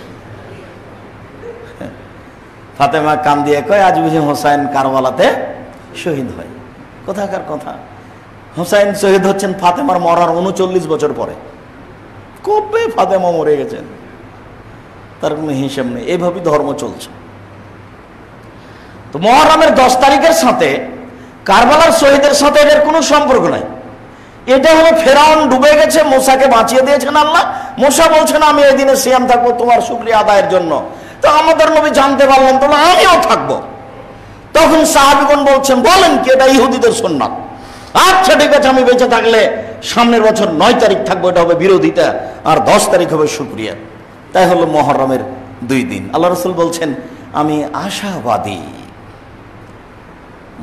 ফাতেমা কান দিয়ে কয় আজ বুঝি হোসেন কারবালাতে শহীদ হয়। কোথাকার কথা! হোসেন শহীদ হচ্ছেন ফাতেমার মরার 39 বছর পরে। কবে ফাতেমা মরে গেছেন তার কোনো হিসাব নেই। এইভাবেই ধর্ম চলছে। তো মুহররমের 10 তারিখের সাথে কারবালার শহীদের সাথে এদের কোনো সম্পর্ক নাই। এটা হলো ফেরাউন ডুবে গেছে, মুসাকে বাঁচিয়ে দিয়েছেন আল্লাহ। মুসা বলছেন আমি এই দিনে সিয়াম থাকবো তোমার শুকরিয়া আদায়ের জন্য। তো আমাদের নবী জানতে পারলেন তো আমিও থাকবো। তখন সাহাবীগণ বলছেন বলেন কি এটা ইহুদিদের সুন্নাত। আচ্ছা ঠিক আছে, আমি বেঁচে থাকলে সামনের বছর 9 তারিখ থাকবো, এটা হবে বিরোধিতা, আর 10 তারিখ হবে শুকরিয়া। তাই হলো মুহররমের 2 দিন। আল্লাহ রাসূল বলছেন আমি আশাবাদী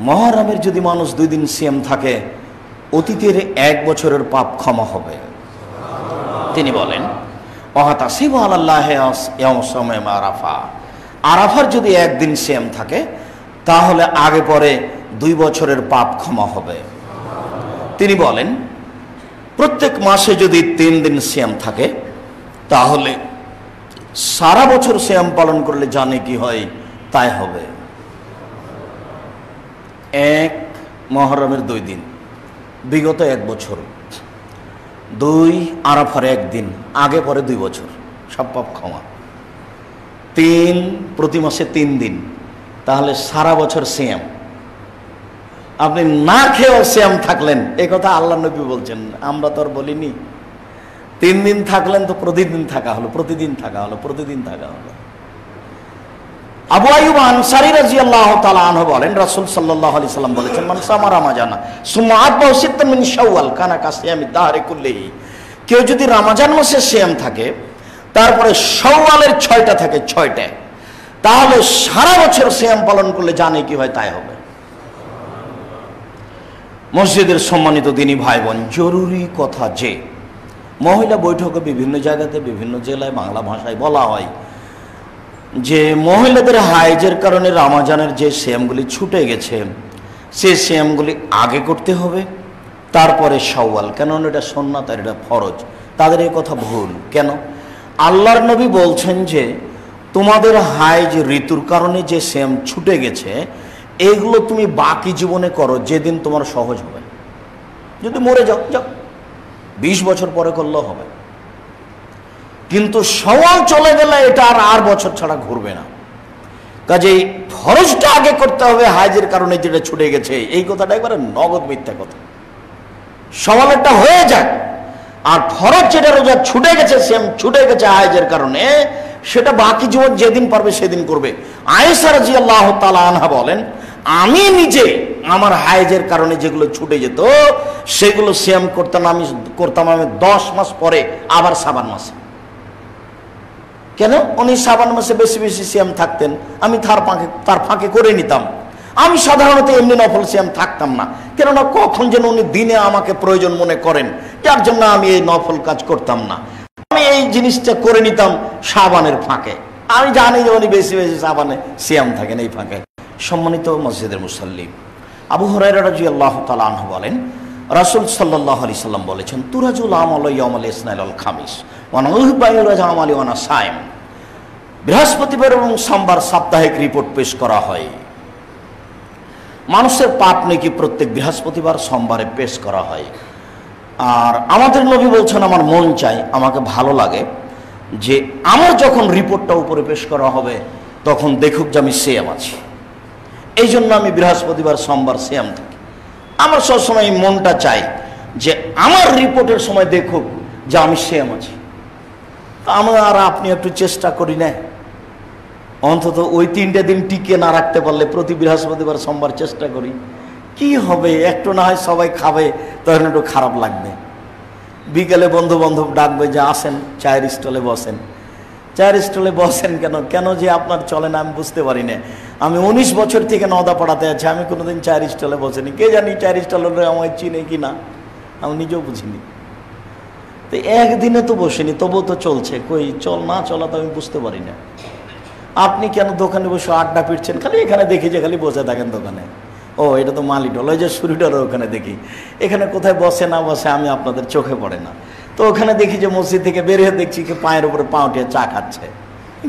মুহররমের যদি মানুষ 2 দিন সিয়াম থাকে অতীতের 1 বছরের পাপ ক্ষমা হবে। তিনি বলেন ওয়াতাসিবু আলাল্লাহি ইয়াউমা আরাফা, আরাফার যদি 1 দিন সিয়াম থাকে তাহলে আগে পরে 2 বছরের পাপ ক্ষমা হবে। তিনি বলেন প্রত্যেক মাসে যদি 3 দিন সিয়াম থাকে তাহলে সারা বছর সিয়াম পালন করলে জানে কি হয় তাই হবে। 1 মুহররমের 2 দিন বিগত 1 বছর, 2 আরাফার 1 দিন আগে পরে 2 বছর, সব পাপ ক্ষমা। 3 প্রতি মাসে 3 দিন, তাহলে সারা বছর সিয়াম। আপনি না খেয়েও সিয়াম থাকলেন, এই কথা আল্লাহ নবী বলছেন, আমরা তো আর বলিনি। 3 দিন থাকলেন তো প্রতিদিন থাকা হলো, প্রতিদিন থাকা হলো, প্রতিদিন থাকা হলো। আবু আইয়ুব আনসারী রাদিয়াল্লাহু তাআলা আনহু বলেন রাসূল সাল্লাল্লাহু আলাইহি সাল্লাম বলেছেন মান সামা রমাজানা সুম্মা আতবাউ সিত্তান মিন শাওয়াল কানা কাসিয়ামি দাহরি কুল্লিহি, কেউ যদি রমজান মাসে সিয়াম থাকে তারপরে শাওয়ালের 6টা থাকে 6টা, তাহলে সারা বছর সিয়াম পালন করলে জানে কি হয় তাই হবে। মসজিদের সম্মানিত দিনী ভাই বোন, জরুরি কথা যে মহিলা বৈঠকে বিভিন্ন জায়গাতে বিভিন্ন জেলায় বাংলা ভাষায় বলা হয় যে মহিলাদের হাইজের কারণে রমজানের যে সিয়ামগুলি ছুটে গেছে সেই সিয়ামগুলি আগে করতে হবে, তারপরে শাওয়াল। কেন? এটা সুন্নাত আর এটা ফরজ। তাদের এই কথা ভুল। কেন? আল্লাহর নবী বলছেন যে তোমাদের হাইজ ঋতুর কারণে যে সিয়াম ছুটে গেছে এইগুলো তুমি বাকি জীবনে করো, যেদিন তোমার সহজ হবে। যদি মরে যাও 20 বছর পরে করলেও হবে, কিন্তু শাওয়াল চলে গেলে এটা আর বছর ছাড়া ঘুরবে না। কাজেই ফরজটা আগে করতে হবে হাইজের কারণে যেটা ছুটে গেছে, এই কথাটা একবারে নগদ মিথ্যা কথা। শাওয়ালটা হয়ে যাক, আর ফরজ যেটা রোজা ছুটে গেছে সিয়াম ছুটে গেছে হাইজের কারণে, সেটা বাকি জীবন যেদিন পারবে সেদিন করবে। আয়েশা রাদিয়াল্লাহু তাআলা আনহা বলেন আমি নিজে আমার হাইজের কারণে যেগুলো ছুটে যেত সেগুলো সিয়াম করতাম আমি 10 মাস পরে আবার শাবান মাসে। কেন? উনি শাবান মাসে বেশি বেশি সিয়াম থাকতেন, আমি তার ফাঁকে করে নিতাম। আমি সাধারণত এমনি নফল সিয়াম থাকতাম না, কেননা কখন যেন উনি দিনে আমাকে প্রয়োজন মনে করেন, যার জন্য আমি এই নফল কাজ করতাম না। আমি এই জিনিসটা করে নিতাম শাবানের ফাঁকে। আমি জানি যে উনি বেশি বেশি শাবানে সিয়াম থাকেন এই ফাঁকে। সম্মানিত মসজিদের মুসাল্লি, আবু হুরায়রা রাদিয়াল্লাহু তাআলা আনহু বলেন রাসূল সাল্লাল্লাহু আলাইহি সাল্লাম বলেছেন তুরাজুল আমালু ইয়াউমাল ইসনাইল ওয়াল খামিস ওয়া নাহুবাইল আমালি ওয়া না সাইম। বৃহস্পতিবার এবং সোমবার সাপ্তাহিক রিপোর্ট পেশ করা হয়। মানুষের পাপ নেকি প্রত্যেক বৃহস্পতিবার সোমবারে পেশ করা হয়। আর আমাদের নবী বলছেন আমার মন চাই, আমাকে ভালো লাগে যে আমার যখন রিপোর্টটা উপরে পেশ করা হবে তখন দেখুক যে আমি সিয়াম আছি। এই জন্য আমি বৃহস্পতিবার সোমবার সিয়াম থাকি। আমার সবসময় মনটা চাই যে আমার রিপোর্টের সময় দেখুক যে আমি সিয়াম আছি। আমরা আর আপনি একটু চেষ্টা করি না, অন্তত ওই 3টে দিন টিকে না রাখতে পারলে প্রতি বৃহস্পতিবার সোমবার চেষ্টা করি। কি হবে, একটু না হয় সবাই খাবে, তখন একটু খারাপ লাগবে। বিকেলে বন্ধু বান্ধব ডাকবে যে আসেন চায়ের স্টলে বসেন, 4 স্টলে বসেন কেন? কেন যে আপনার চলে না আমি বুঝতে পারি না। আমি 19 বছর থেকে নওদা পড়াতে আছি, আমি কোনোদিন 4 স্টলে বসেনি। কে জানি 4 স্টলের আমায় চিনে কি না, আমি নিজেও বুঝিনি। তো একদিনে তো বসেনি, তবুও তো চলছে। কই চল না চলা তো আমি বুঝতে পারি না। আপনি কেন দোকানে বসে আড্ডা পিটছেন? খালি এখানে দেখি যে খালি বসে থাকেন দোকানে। ও এটা তো মালিডল, ওই যে সুরিটারও ওখানে দেখি। এখানে কোথায় বসে না বসে আমি আপনাদের চোখে পড়ে না। তো ওখানে দেখি যে মসজিদ থেকে বের হয়ে দেখছি কি পায়ের উপরে পা উঠিয়ে চা খাচ্ছে,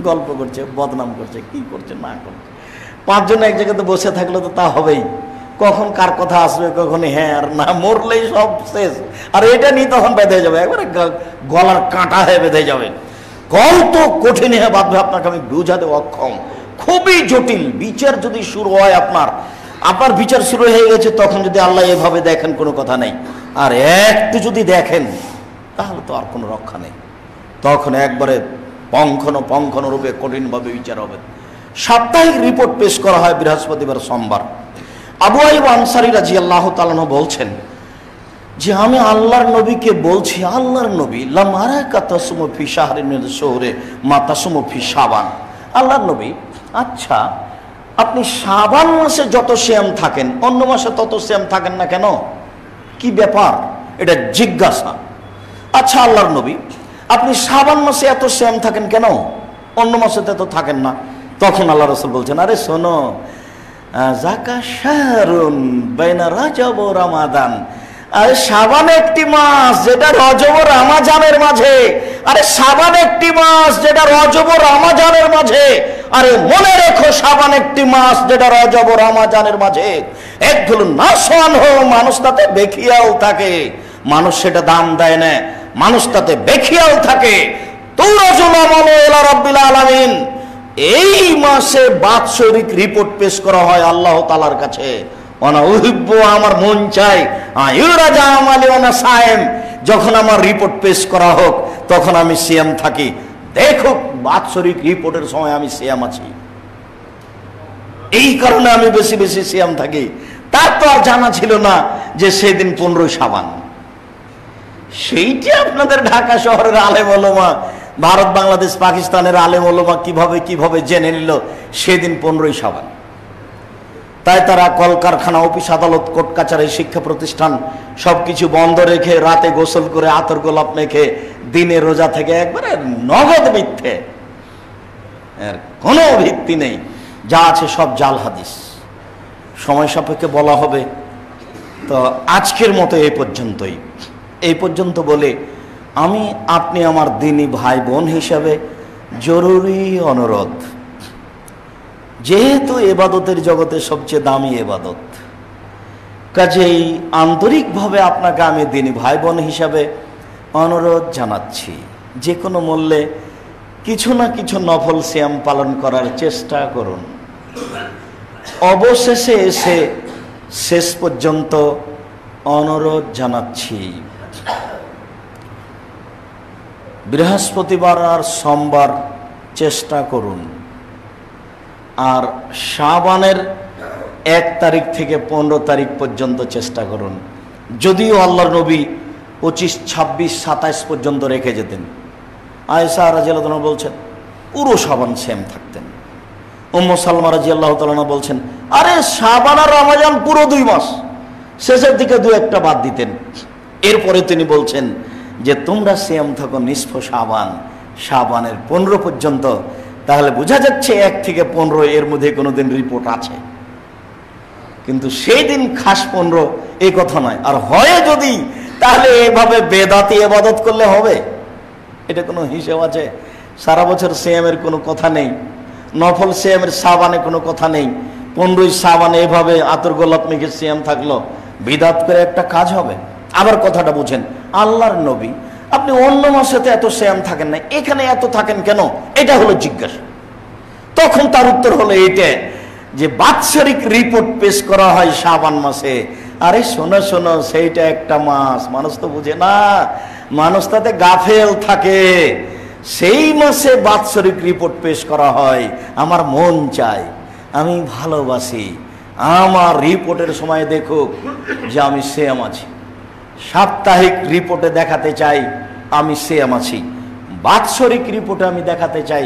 গল্প করছে, বদনাম করছে, কি করছে না করছে। 5 জন এক জায়গাতে বসে থাকলে তো তা হবেই। কখন কার কথা আসবে, কখন হ্যাঁ আর না, মরলেই সব শেষ। আর এটা নিয়ে তখন বেঁধে যাবে, একবারে গলার কাঁটা হয়ে বেঁধে যাবে। কত কঠিন হয়ে বাঁধবে আপনাকে আমি বুঝাতে অক্ষম। খুবই জটিল। বিচার যদি শুরু হয় আপনার বিচার শুরু হয়ে গেছে, তখন যদি আল্লাহ এভাবে দেখেন কোনো কথা নেই। আর একটু যদি দেখেন তাহলে তো আর কোনো রক্ষা নেই। তখন একবারে পঙ্খন রূপে কঠিনভাবে বিচার হবে। সাপ্তাহিক রিপোর্ট পেশ করা হয় বৃহস্পতিবার সোমবার। আবু আইয়ুব আনসারী রাদিয়াল্লাহু তাআলা বলছেন যে আমি আল্লাহর নবীকে বলছি, আল্লাহর নবী লাম আরাকা তাসুমু ফি শাহরিন মিনাশ শুহুরি মা তাসুমু ফি শাবান। আল্লাহর নবী, আচ্ছা আপনি শাবান মাসে যত সিয়াম থাকেন অন্য মাসে তত সিয়াম থাকেন না কেন? কি ব্যাপার? এটা জিজ্ঞাসা। আচ্ছা আল্লাহর নবী, আপনি শাবান মাসে এত সিয়াম থাকেন কেন, অন্য মাসে তো থাকেন না? তখন আল্লাহ রাসূল বলছেন, আরে শোনো, যাকা শাহরুন বাইনা রাজব ও রমাদান। আরে শাবান একটি মাস যেটা রজব ও রমজানের মাঝে। আরে শাবান একটি মাস যেটা রজব ও রমজানের মাঝে। আরে মনে রেখো, শাবান একটি মাস যেটা রজব ও রমজানের মাঝে। একগুলো নাশওয়ান হো, মানুষ তাতে বেখিয়াল থাকে। মানুষ সেটা দাম দেয় না, মানুষ তাতে বেখিয়াল থাকে। তুরাজুল আমালু ইলা রাব্বিল আলামিন। এই মাসে বাৎসরিক রিপোর্ট পেশ করা হয় আল্লাহ তাআলার কাছে। ওয়ানা উহিব্বু, আমার মন চাই, ইউরাজা আমালি ওয়ানা সায়েম, যখন আমার রিপোর্ট পেশ করা হোক তখন আমি সিয়াম থাকি। দেখো বাৎসরিক রিপোর্টের সময় আমি সিয়াম আছি, এই কারণে আমি বেশি বেশি সিয়াম থাকি। তার তো আর জানা ছিল না যে সেদিন 15 শাবান। সেইটি আপনাদের ঢাকা শহরের আলেম ওলামা, ভারত বাংলাদেশ পাকিস্তানের আলেম ওলামা কিভাবে জেনে নিল সেদিন 15 শাবান। তাই তারা কলকারখানা, অফিস আদালত, কোর্ট কাছারি, শিক্ষা প্রতিষ্ঠান সবকিছু বন্ধ রেখে রাতে গোসল করে আতর গোলাপ মেখে দিনে রোজা থেকে একবারে নগদ মিথ্যে, এর কোনো ভিত্তি নেই। যা আছে সব জাল হাদিস। সময় সাপেক্ষে বলা হবে, তো আজকের মতো এই পর্যন্ত বলে আমি আপনি আমার দিনী ভাই বোন হিসাবে জরুরি অনুরোধ, যেহেতু এবাদতের জগতে সবচেয়ে দামি এবাদত, কাজেই আন্তরিকভাবে আপনাকে আমি দিনী ভাই বোন হিসাবে অনুরোধ জানাচ্ছি, যে কোনো মূল্যে কিছু না কিছু নফল সিয়াম পালন করার চেষ্টা করুন। অবশেষে এসে শেষ পর্যন্ত অনুরোধ জানাচ্ছি, বৃহস্পতিবার আর সোমবার চেষ্টা করুন। আর শাবানের 1 তারিখ থেকে 15 তারিখ পর্যন্ত চেষ্টা করুন। যদিও আল্লাহর নবী 25, 26, 27 পর্যন্ত রেখে যেতেন। আয়েশা রাদিয়াল্লাহু তাআলা বলছেন পুরো শাবান সেম থাকতেন। উম্মু সালমা রাদিয়াল্লাহু তাআলা বলছেন আরে শাবান আর রমজান পুরো 2 মাস, শেষের দিকে 2-1টা বাদ দিতেন। এরপরে তিনি বলছেন যে তোমরা সিয়াম থাকো নিসফ শাবান, শাবানের 15 পর্যন্ত। তাহলে বোঝা যাচ্ছে 1 থেকে 15 এর মধ্যে কোনোদিন রিপোর্ট আছে, কিন্তু সেই দিন খাস 15 এই কথা নয়। আর হয় যদি, তাহলে এভাবে বেদাতি ইবাদত করলে হবে? এটা কোনো হিসেব আছে? সারা বছর সিয়ামের কোনো কথা নেই, নফল সিয়ামের শাবানে কোনো কথা নেই। 15 শাবানে এভাবে আতর গোলাপ মেখে সিয়াম থাকলো, বিদাত করে একটা কাজ হবে? আবার কথাটা বুঝেন, আল্লাহর নবী আপনি অন্য মাসেতে এত সিয়াম থাকেন না, এখানে এত থাকেন কেন? এটা হলো জিজ্ঞাসা। তখন তার উত্তর হলো এইটা যে বাৎসরিক রিপোর্ট পেশ করা হয় শাবান মাসে। আরে শোনো শোনো, সেইটা একটা মাস, মানুষ তো বুঝে না, মানুষ তাতে গাফেল থাকে। সেই মাসে বাৎসরিক রিপোর্ট পেশ করা হয়। আমার মন চায়, আমি ভালোবাসি আমার রিপোর্টের সময় দেখুক যে আমি সিয়াম আছি। সাপ্তাহিক রিপোর্টে দেখাতে চাই আমি সিয়াম আছি। বাৎসরিক রিপোর্টে আমি দেখাতে চাই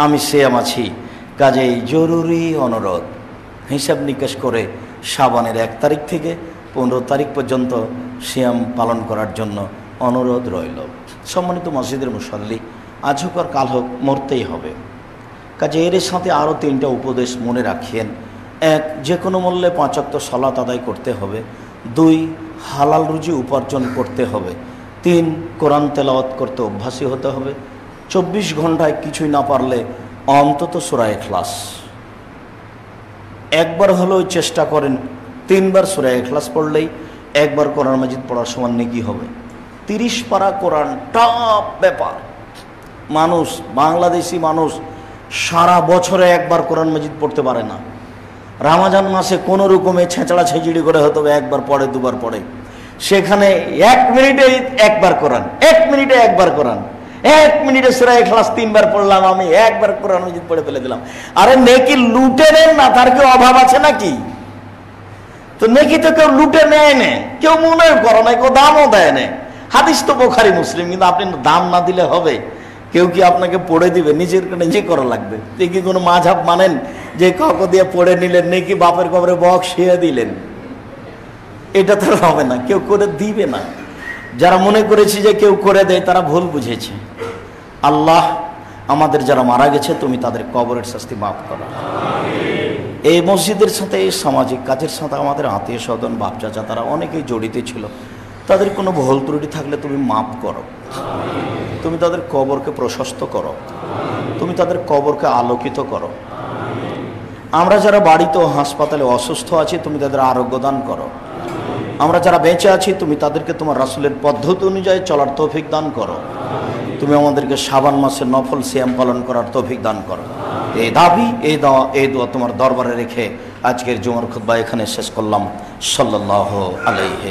আমি সিয়াম আছি। কাজেই জরুরি অনুরোধ, হিসাব নিকাশ করে শাবানের 1 তারিখ থেকে 15 তারিখ পর্যন্ত সিয়াম পালন করার জন্য অনুরোধ রইল। সম্মানিত মসজিদের মুসল্লি, আজ হোক আর কাল হোক মরতেই হবে। কাজে এর সাথে আরও 3টা উপদেশ মনে রাখিয়েন। 1, যে কোনো মূল্যে 5 ওয়াক্ত সালাত আদায় করতে হবে। 2, হালাল রুজি উপার্জন করতে হবে। 3, কোরআন তেলাওয়াত করতে অভ্যাসী হতে হবে। 24 ঘন্টায় কিছুই না পারলে অন্তত সূরা ইখলাস একবার হলেও চেষ্টা করেন। 3 বার সূরা ইখলাস পড়লেই একবার কোরআন মাজিদ পড়ার সমান নেকি হবে। 30 পারা কোরআন টপ ব্যাপার। মানুষ, বাংলাদেশি মানুষ সারা বছরে একবার কোরআন মাজিদ পড়তে পারে না। রমজান মাসে কোনো রকমে ছেঁচড়া ছেঁচড়ি করে হয়তো একবার পড়ে, 2 বার পড়ে। সেখানে 1 মিনিটে একবার কোরআন, 1 মিনিটে একবার কোরআন, 1 মিনিটে সূরা ইখলাস 3 বার পড়লাম, আমি একবার কোরআন মাজিদ পড়ে ফেলে দিলাম। আরে নেকি লুটে নেন না, তার কি অভাব আছে নাকি? তো নেকি তো কেউ লুটে নেয় না, কেউ মনে করে না, কেউ দামও দেয় না। হাদিস তো বুখারী মুসলিম, কিন্তু আপনি দাম না দিলে হবে? কেউ কি আপনাকে পড়ে দিবে? নিজের নিজে করা লাগবে। তুই কি কোনো মাঝহাব মানেন যে কাউকে দিয়ে পড়ে নিলেন, নেকি বাপের কবরে বক্সিয়ে দিলেন? এটা তো হবে না, কেউ করে দিবে না। যারা মনে করেছে যে কেউ করে দেয় তারা ভুল বুঝেছে। আল্লাহ আমাদের যারা মারা গেছে তুমি তাদের কবরের শাস্তি মাফ করো। এই মসজিদের সাথে, এই সামাজিক কাজের সাথে আমাদের আত্মীয় স্বজন, বাপ চাচা তারা অনেকেই জড়িত ছিল। তাদের কোনো ভুল ত্রুটি থাকলে তুমি মাফ করো। তুমি তাদের কবরকে প্রশস্ত করো, তুমি তাদের কবরকে আলোকিত করো। আমরা যারা বাড়িতে ও হাসপাতালে অসুস্থ আছি তুমি তাদের আরোগ্য দান করো। আমরা যারা বেঁচে আছি তুমি তাদেরকে তোমার রাসূলের পদ্ধতি অনুযায়ী চলার তৌফিক দান করো। তুমি আমাদেরকে শাবান মাসের নফল সিয়াম পালন করার তৌফিক দান করো। এই দাবি, এই দোয়া তোমার দরবারে রেখে আজকের জুমার খুতবা এখানে শেষ করলাম। সাল্লাল্লাহু আলাইহি